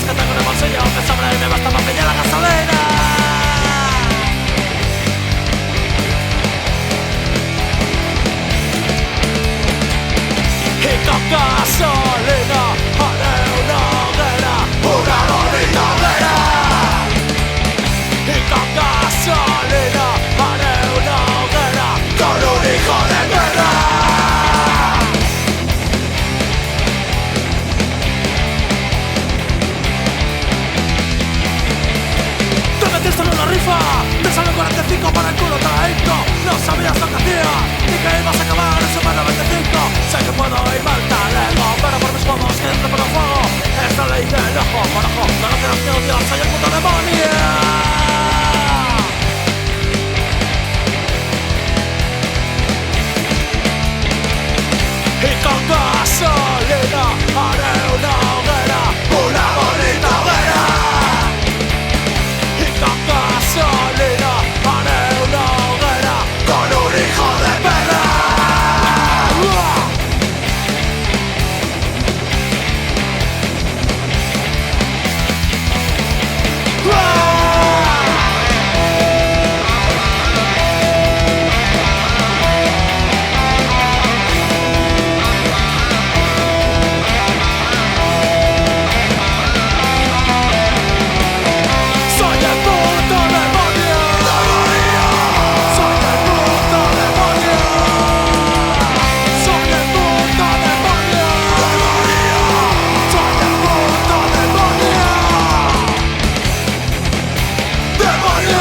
que tengo en el bolsillo que sobra y me basta para pillar la gasolina. Y con gasolina haré una hoguera, una bonita hoguera. Y con gasolina haré una hoguera con un hijo de perra. Te metiste en una rifa, te salió 45 para el culo, te la hinco. No sabías lo que hacías, ni que ibas a acabar en Super 95. Sé que puedo ir mal talego, pero por mis juegos que entro por el fuego. Es la ley del ojo por ojo, no lo quieras que odias, soy el puto demonio. Y con gasolina haré una hoguera, una bonita hoguera. Y con gasolina haré una hoguera con un hijo de perra. Demonio!